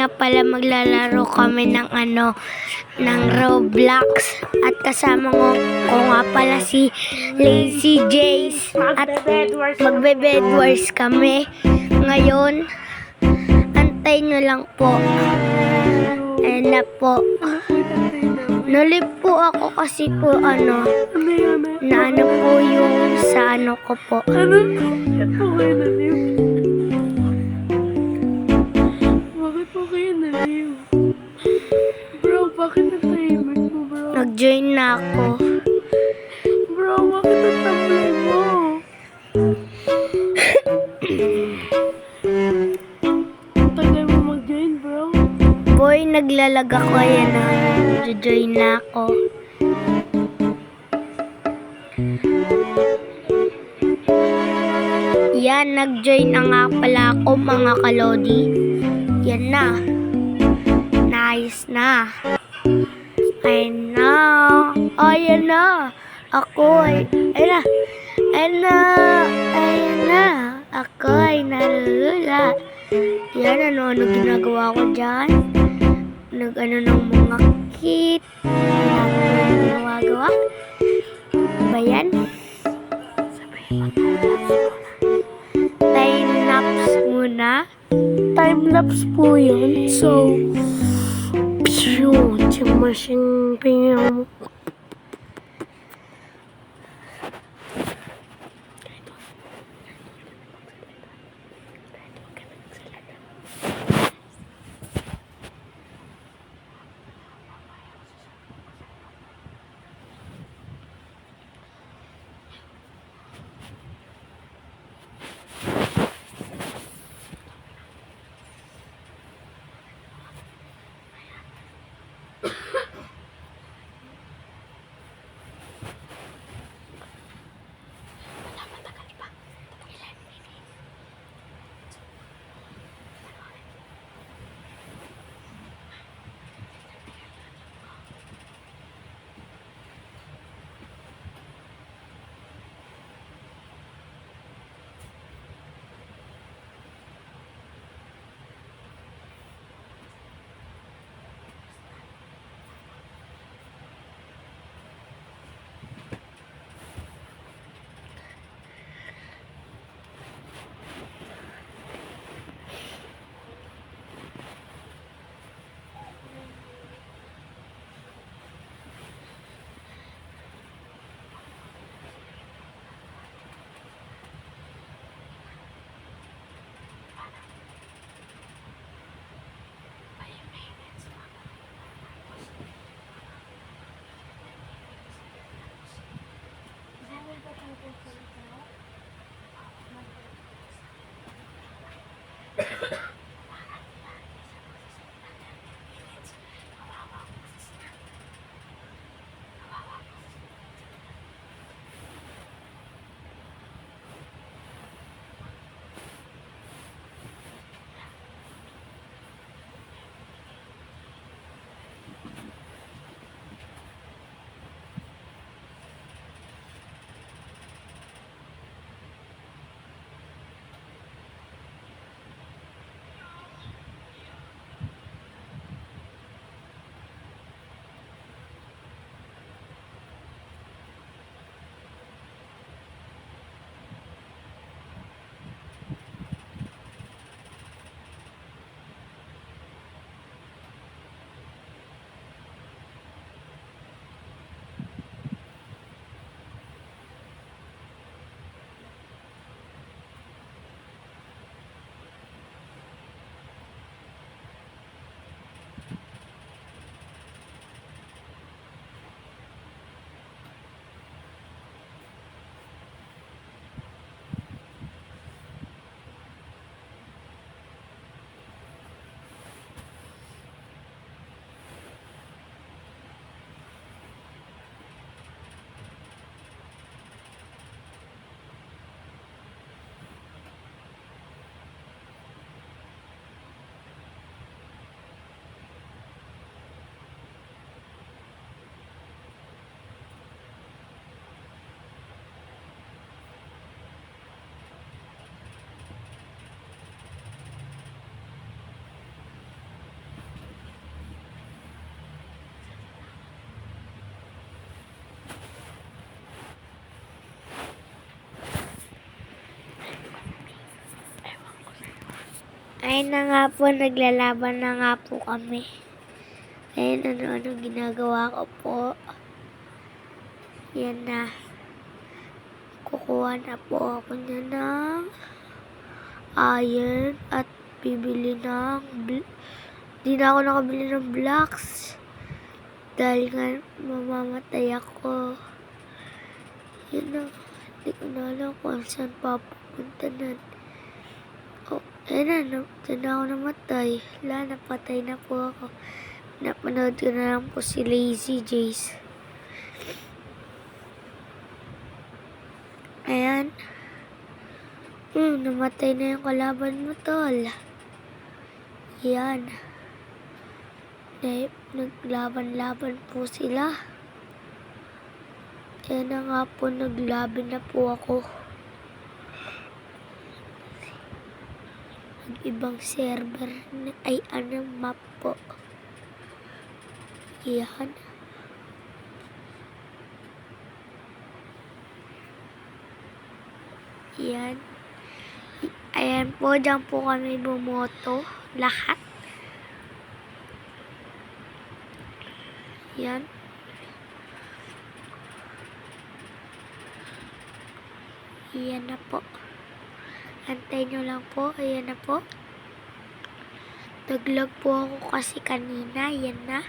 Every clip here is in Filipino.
nga pala maglalaro kami ng ng Roblox. At kasama ko nga pala si Lazy Jace. At magbe-bed wars kami. Ngayon, antay nyo lang po. Ayan na po. Nalip po ako kasi po na po yung sa ko po. Okay na liw. Bakit po kayo naliw? Bro, bakit natahimik mo, bro? Nag-join na ako. Bro, bakit ang tablay mo? Ang tagal mo mag-join, bro. Boy, naglalag ako. Ayan na. Join na ako. Yan, nag-join na nga pala ako mga kalodi. Yan na. Nice na. Ayan na. Ayan na. Ako ay... Ayan na. Ayan na. Ayan na. Ako ay nalulula. Yan, ano ginagawa ko dyan? Nag-ano ng mga kit. Gawa-gawa. Ba yan? Time-lapse muna. Time-lapse po yan. So, machine ping. Ayun na nga po, naglalaban na nga po kami. Ayun, ano-ano ginagawa ko po. Yan na. Kukuha na po ako niya ng iron at bibili ng di na ako nakabili ng blocks. Dahil nga mamamatay ako. Yan na. Hindi ko na alam kung saan papupunta na. Oh, ayun na. Diyan na ako namatay. Wala, napatay na po ako. Napanood ko na lang po si Lazy Jace. Ayan. Namatay na yung kalaban mo, tol. Yan. Naglaban-laban po sila. Kaya na nga po, naglaban na po ako. Ibang server ay map po. Yan. Yan. Ayan po, dyan po kami bumoto. Lahat. Yan. Yan na po. Antay nyo lang po. Ayan na po. Naglag po ako kasi kanina. Yan na.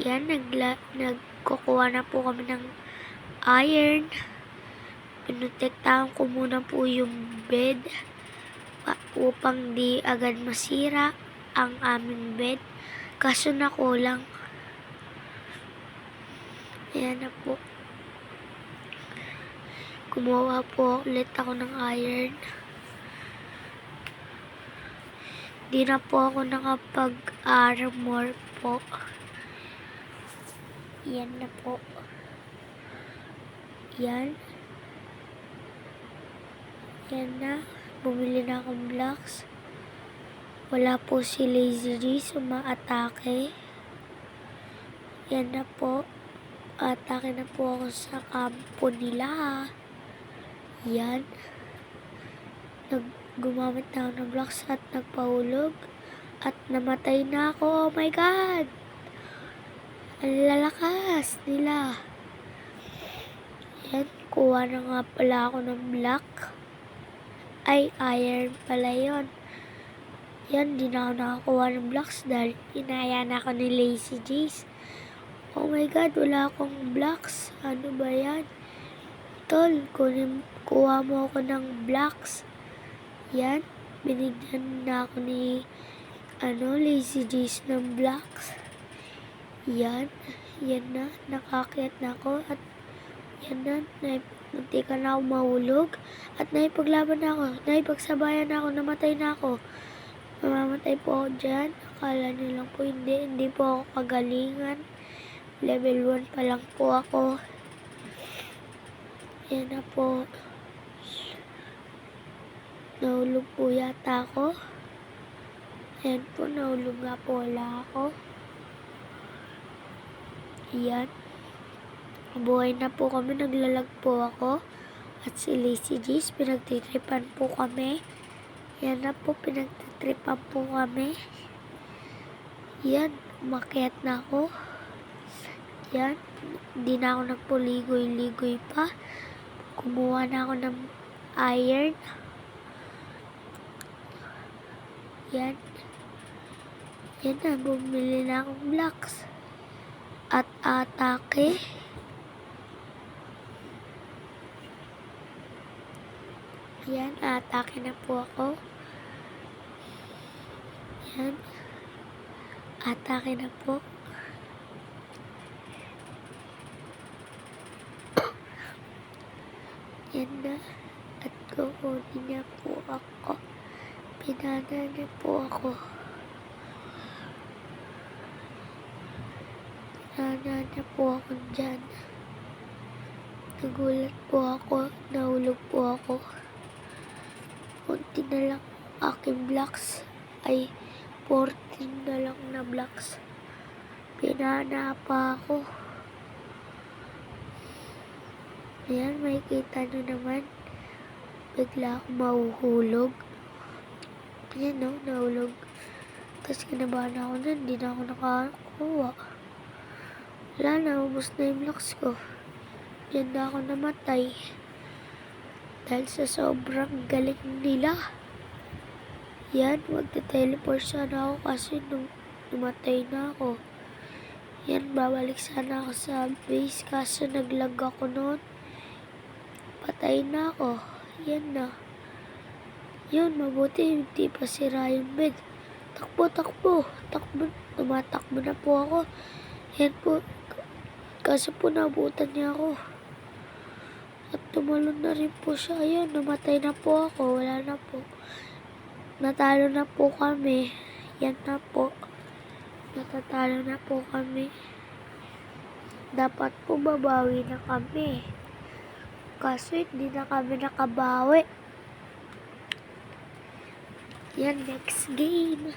Yan. Nagkukuha na po kami ng iron. Pinotektahan ko muna po yung bed upang di agad masira ang aming bed. Kaso nakulang. Ayan na po. Gumawa po ulit ako ng iron. Di na po ako nakapag-armor po. Yan na po. Yan. Yan na. Bumili na akong blocks. Wala po si Lazy G. Sumaatake. Yan na po. Atake na po ako sa kampo nila. Yan. Gumamit na ako ng blocks at nagpahulog. At namatay na ako. Oh my God! Ang lalakas nila. Yan. Kuha na nga pala ako ng block. Ay, iron pala yun. Yan, di na ako nakakuha ng blocks dahil inaya na ako ni Lazy Jace. Oh my God, wala akong blocks. Ano ba yan? Tol, kuha mo ako ng blocks. Yan, binigyan na ako ni Lazy Jace ng blocks. Yan, yan na, nakakit na ako at yan na, munti ka na ako mahulog at naipaglaban na ako, naipagsabayan na ako, namatay na ako. Mamamatay po ako dyan. Akala nyo lang po hindi po ako kagalingan. Level 1 pa lang po ako. Yan na po. Nahulog po yata ako. Ayan po, nahulog nga po wala ako. Yan. Buhay na po kami, naglalag po ako. At si Lazy Jace, pinagtitripan po kami. Yan na po, pinagtitripan po kami. Yan, umakyat na ako. Yan, hindi na ako nagpuligoy-ligoy pa. Kumuha na ako ng iron. Yan. Yan na, bumili na akong blocks. At atake. Yan, atake na po ako. Yan. Atake na po. Yan na. At kukunin niya po ako. Pinana niya po ako. Pinana niya po ako dyan. Nagulat po ako. Nahulog po ako. Kunti na lang aking blocks. Ay, 14 na lang na blocks. Pinana pa ako. Ayan, makikita nyo naman. Bigla akong mahuhulog. Yan no, nahulog. Tapos kinabahan ako nun, hindi na ako nakakuha. Wala na, ubos na yung blocks ko. Diyan na ako namatay. Dahil sa sobrang galing nila. Yan, magte-teleport sana ako kasi nung namatay na ako. Yan, babalik sana ako sa base kaso naglag ako noon. Patay na ako. Yan na. Yun, mabuti hindi pa sira yung bed. Takbo, takbo. Takbo. Tumatakbo na po ako. Yan po. Kaso po nabutan niya ako. At tumalon na rin po siya. Ayun, namatay na po ako. Wala na po. Natalo na po kami. Yan na po. Natatalo na po kami. Dapat po babawi na kami. Kaso hindi na kami nakabawi. Yan, next game.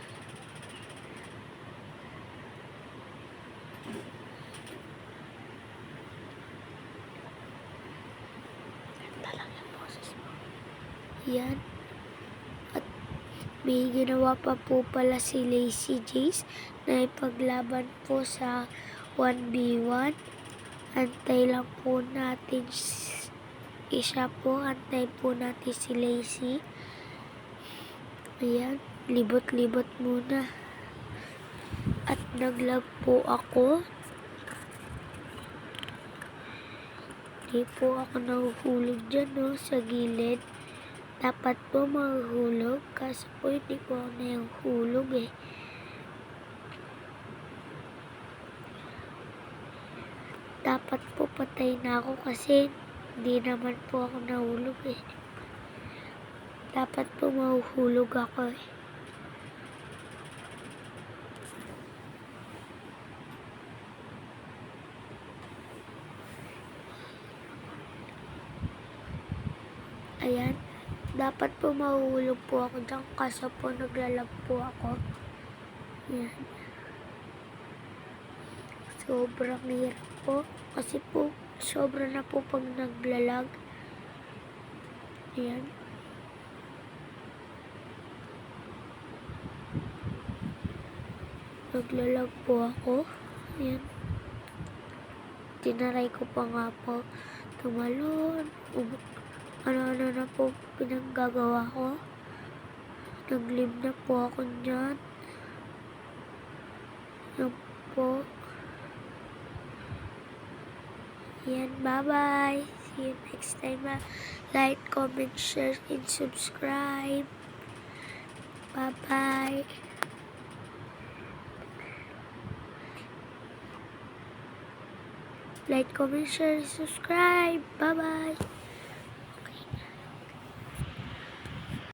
Yan. At may ginawa pa po pala si Lazy Jace na ipaglaban po sa 1v1. Antay lang po natin isa po. Antay po natin si Lazy. Ayan. Libot-libot muna. At naglag po ako. Hindi po ako nahuhulog dyan no, sa gilid. Dapat po mahuhulog. Kasi po hindi po ako nahuhulog eh. Dapat po patay na ako kasi hindi naman po ako nahulog eh. Dapat po mahuhulog ako eh. Ayan. Dapat po mahuhulog po ako dyan kaso po naglalag po ako. Ayan. Sobrang hirap po. Kasi po sobra na po pag naglalag. Ayan. Naglalag po ako. Ayan. Tinaray ko pa nga po tumalon. Ano-ano na po pinanggagawa ko. Nag-live na po ako dyan. Yan po. Yan, bye-bye. See you next time. Like, comment, share, and subscribe. Bye-bye. Like, comment, share, and subscribe. Bye-bye.